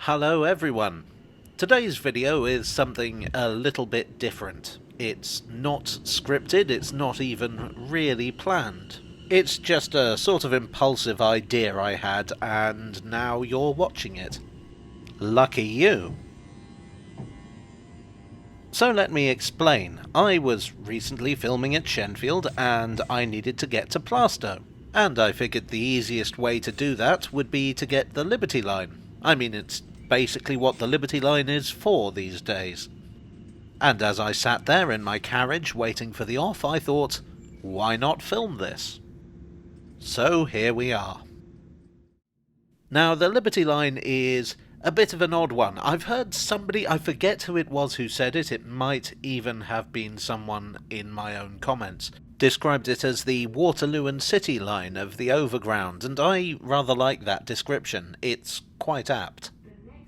Hello everyone. Today's video is something a little bit different. It's not scripted, it's not even really planned. It's just a sort of impulsive idea I had, and now you're watching it. Lucky you. So let me explain. I was recently filming at Shenfield and I needed to get to Plaistow. And I figured the easiest way to do that would be to get the Liberty Line. I mean, it's basically what the Liberty Line is for these days. And as I sat there in my carriage waiting for the off, I thought, why not film this? So here we are. Now, the Liberty Line is a bit of an odd one. I've heard somebody, I forget who it was who said it, it might even have been someone in my own comments, described it as the Waterloo and City line of the Overground, and I rather like that description. It's quite apt.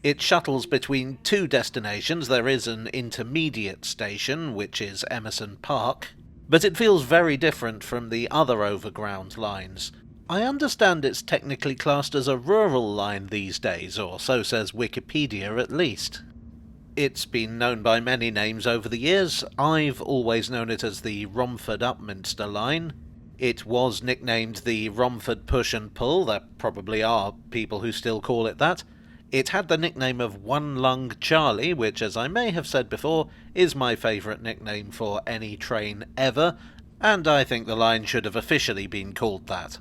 It shuttles between two destinations. There is an intermediate station, which is Emerson Park, but it feels very different from the other Overground lines. I understand it's technically classed as a rural line these days, or so says Wikipedia at least. It's been known by many names over the years. I've always known it as the Romford-Upminster line. It was nicknamed the Romford Push and Pull. There probably are people who still call it that. It had the nickname of One Lung Charlie, which, as I may have said before, is my favourite nickname for any train ever, and I think the line should have officially been called that.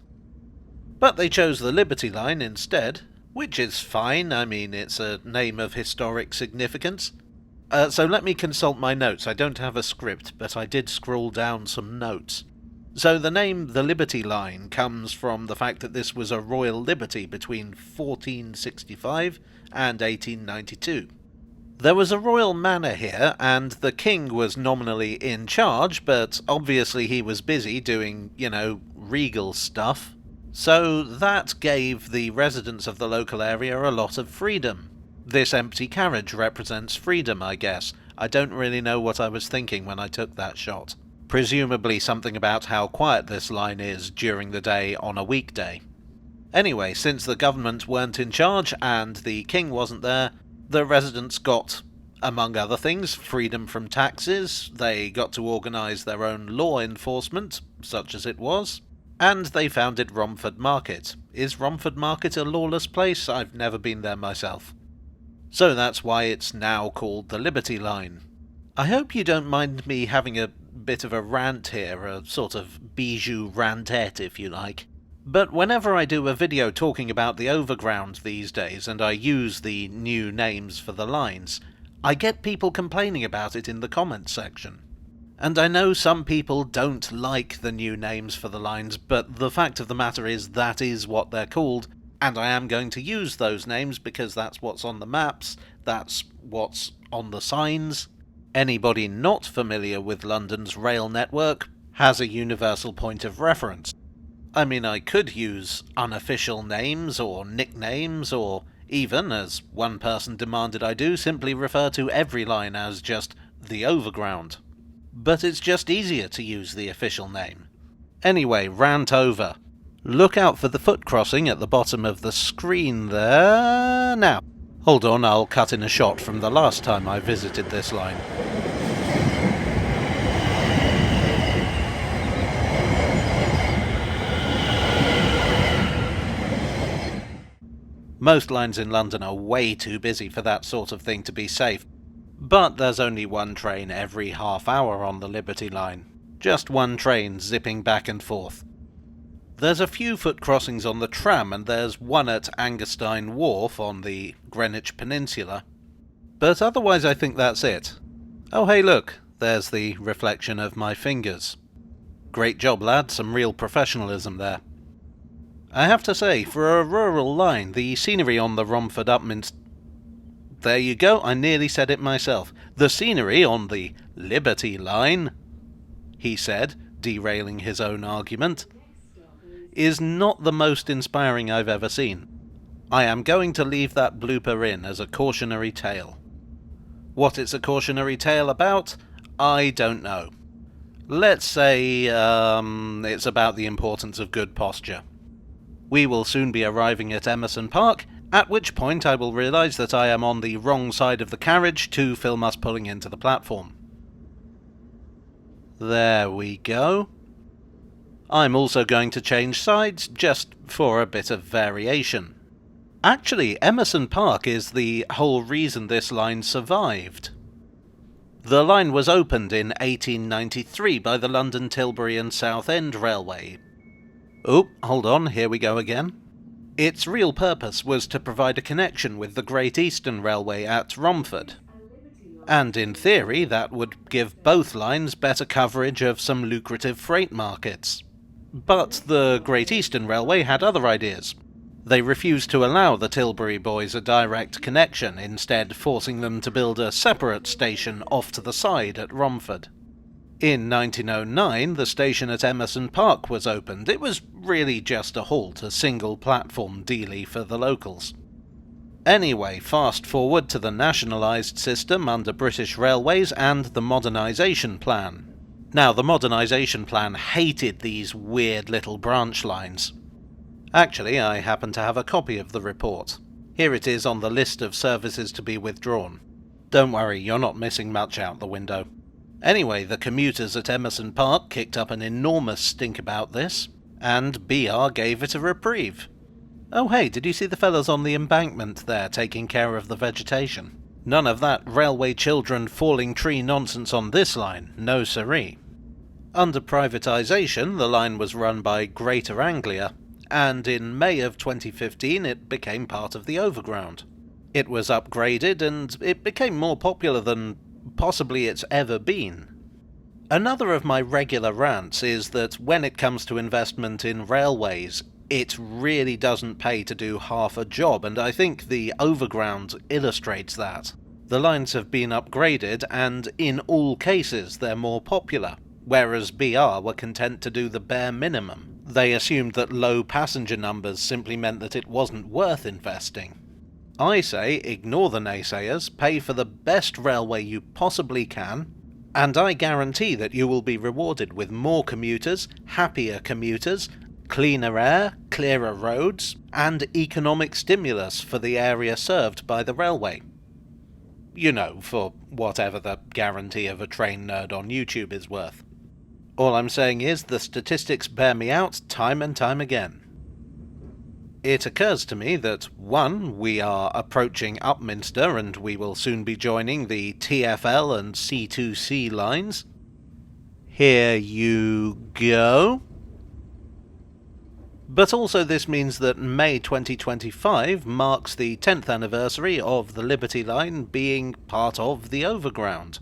But they chose the Liberty Line instead, which is fine. I mean, it's a name of historic significance. So let me consult my notes. I don't have a script, but I did scroll down some notes. So the name the Liberty Line comes from the fact that this was a royal liberty between 1465 and 1892. There was a royal manor here, and the king was nominally in charge, but obviously he was busy doing, regal stuff. So that gave the residents of the local area a lot of freedom. This empty carriage represents freedom, I guess. I don't really know what I was thinking when I took that shot. Presumably something about how quiet this line is during the day on a weekday. Anyway, since the government weren't in charge and the king wasn't there, the residents got, among other things, freedom from taxes, they got to organise their own law enforcement, such as it was, and they founded Romford Market. Is Romford Market a lawless place? I've never been there myself. So that's why it's now called the Liberty Line. I hope you don't mind me having a bit of a rant here, a sort of bijou rantette if you like. But whenever I do a video talking about the Overground these days and I use the new names for the lines, I get people complaining about it in the comments section. And I know some people don't like the new names for the lines, but the fact of the matter is that is what they're called, and I am going to use those names because that's what's on the maps, that's what's on the signs. Anybody not familiar with London's rail network has a universal point of reference. I mean, I could use unofficial names or nicknames, or even, as one person demanded I do, simply refer to every line as just the Overground. But it's just easier to use the official name. Anyway, rant over. Look out for the foot crossing at the bottom of the screen there. Now, hold on, I'll cut in a shot from the last time I visited this line. Most lines in London are way too busy for that sort of thing to be safe. But there's only one train every half hour on the Liberty Line. Just one train zipping back and forth. There's a few foot crossings on the tram, and there's one at Angerstein Wharf on the Greenwich Peninsula. But otherwise I think that's it. Oh hey look, there's the reflection of my fingers. Great job lad, some real professionalism there. I have to say, for a rural line, the scenery on the Romford-Upminster... There you go, I nearly said it myself. The scenery on the Liberty Line, he said, derailing his own argument, is not the most inspiring I've ever seen. I am going to leave that blooper in as a cautionary tale. What it's a cautionary tale about, I don't know. Let's say it's about the importance of good posture. We will soon be arriving at Emerson Park, At which point I will realise that I am on the wrong side of the carriage to film us pulling into the platform. There we go. I'm also going to change sides, just for a bit of variation. Actually, Emerson Park is the whole reason this line survived. The line was opened in 1893 by the London Tilbury and Southend Railway. Oh, hold on, here we go again. Its real purpose was to provide a connection with the Great Eastern Railway at Romford. And in theory, that would give both lines better coverage of some lucrative freight markets. But the Great Eastern Railway had other ideas. They refused to allow the Tilbury boys a direct connection, instead forcing them to build a separate station off to the side at Romford. In 1909, the station at Emerson Park was opened. It was really just a halt, a single platform dealie for the locals. Anyway, fast forward to the nationalised system under British Railways and the modernisation plan. Now, the modernisation plan hated these weird little branch lines. Actually, I happen to have a copy of the report. Here it is on the list of services to be withdrawn. Don't worry, you're not missing much out the window. Anyway, the commuters at Emerson Park kicked up an enormous stink about this, and BR gave it a reprieve. Oh hey, did you see the fellas on the embankment there taking care of the vegetation? None of that railway children falling tree nonsense on this line, no siree. Under privatisation, the line was run by Greater Anglia, and in May of 2015 it became part of the Overground. It was upgraded and it became more popular than possibly it's ever been. Another of my regular rants is that when it comes to investment in railways, it really doesn't pay to do half a job, and I think the Overground illustrates that. The lines have been upgraded, and in all cases they're more popular, whereas BR were content to do the bare minimum. They assumed that low passenger numbers simply meant that it wasn't worth investing. I say, ignore the naysayers, pay for the best railway you possibly can, and I guarantee that you will be rewarded with more commuters, happier commuters, cleaner air, clearer roads, and economic stimulus for the area served by the railway. You know, for whatever the guarantee of a train nerd on YouTube is worth. All I'm saying is the statistics bear me out time and time again. It occurs to me that 1. We are approaching Upminster and we will soon be joining the TfL and C2C lines. Here you go. But also this means that May 2025 marks the 10th anniversary of the Liberty Line being part of the Overground.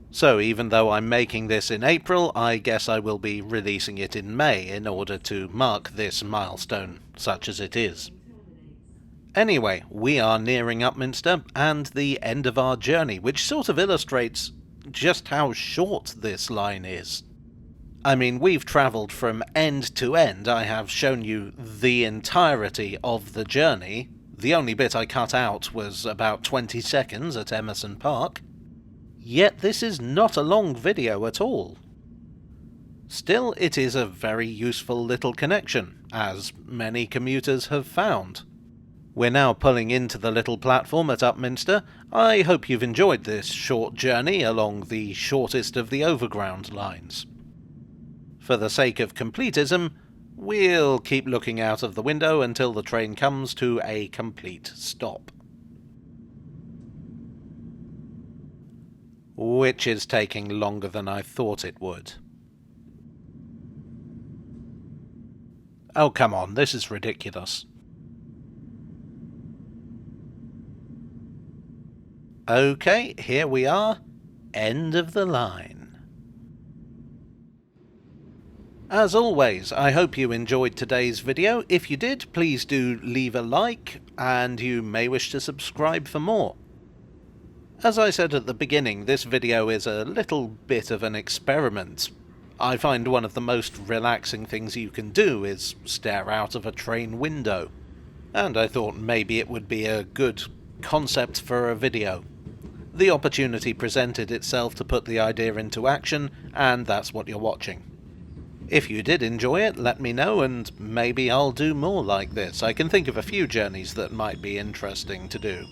So even though I'm making this in April, I guess I will be releasing it in May in order to mark this milestone, such as it is. Anyway, we are nearing Upminster and the end of our journey, which sort of illustrates just how short this line is. I mean, we've travelled from end to end. I have shown you the entirety of the journey. The only bit I cut out was about 20 seconds at Emerson Park. Yet this is not a long video at all. Still, it is a very useful little connection, as many commuters have found. We're now pulling into the little platform at Upminster. I hope you've enjoyed this short journey along the shortest of the Overground lines. For the sake of completism, we'll keep looking out of the window until the train comes to a complete stop. Which is taking longer than I thought it would. Oh, come on, this is ridiculous. Okay, here we are. End of the line. As always, I hope you enjoyed today's video. If you did, please do leave a like, and you may wish to subscribe for more. As I said at the beginning, this video is a little bit of an experiment. I find one of the most relaxing things you can do is stare out of a train window, and I thought maybe it would be a good concept for a video. The opportunity presented itself to put the idea into action, and that's what you're watching. If you did enjoy it, let me know, and maybe I'll do more like this. I can think of a few journeys that might be interesting to do.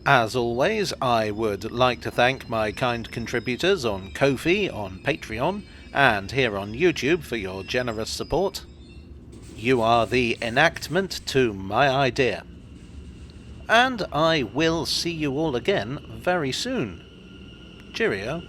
As always, I would like to thank my kind contributors on Ko-fi, on Patreon, and here on YouTube for your generous support. You are the enactment to my idea. And I will see you all again very soon. Cheerio.